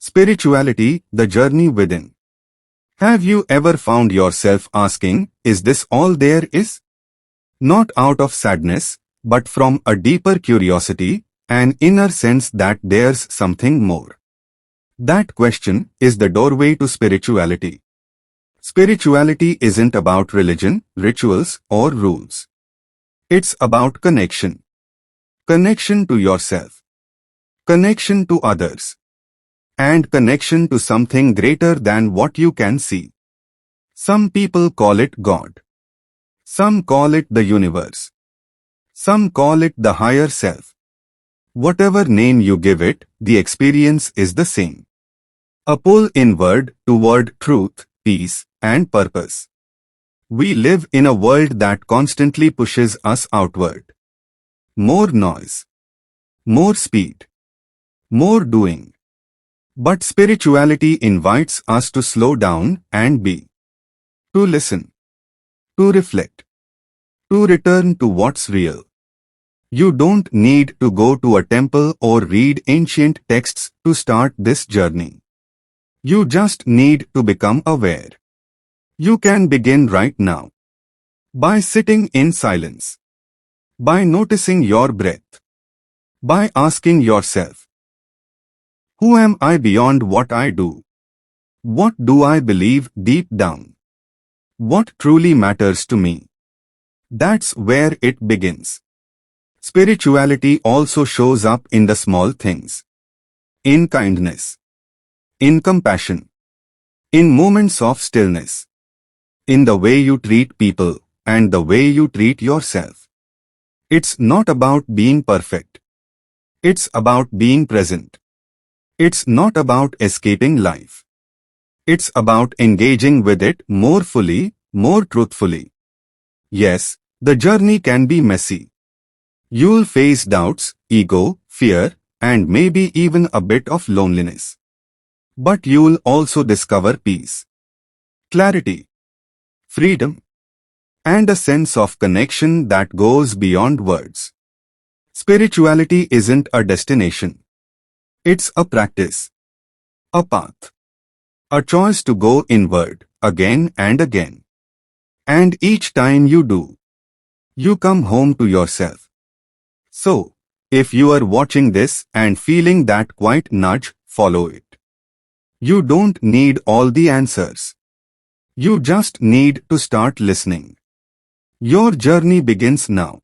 Spirituality, the journey within. Have you ever found yourself asking, is this all there is? Not out of sadness, but from a deeper curiosity, an inner sense that there's something more. That question is the doorway to spirituality. Spirituality isn't about religion, rituals, or rules. It's about connection. Connection to yourself. Connection to others. And connection to something greater than what you can see. Some people call it God. Some call it the universe. Some call it the higher self. Whatever name you give it, the experience is the same. A pull inward toward truth, peace, and purpose. We live in a world that constantly pushes us outward. More noise. More speed. More doing. But spirituality invites us to slow down and be. To listen. To reflect. To return to what's real. You don't need to go to a temple or read ancient texts to start this journey. You just need to become aware. You can begin right now. By sitting in silence. By noticing your breath. By asking yourself, who am I beyond what I do? What do I believe deep down? What truly matters to me? That's where it begins. Spirituality also shows up in the small things. In kindness. In compassion. In moments of stillness. In the way you treat people and the way you treat yourself. It's not about being perfect. It's about being present. It's not about escaping life. It's about engaging with it more fully, more truthfully. Yes, the journey can be messy. You'll face doubts, ego, fear, and maybe even a bit of loneliness. But you'll also discover peace, clarity, freedom, and a sense of connection that goes beyond words. Spirituality isn't a destination. It's a practice, a path, a choice to go inward again and again. And each time you do, you come home to yourself. So, if you are watching this and feeling that quiet nudge, follow it. You don't need all the answers. You just need to start listening. Your journey begins now.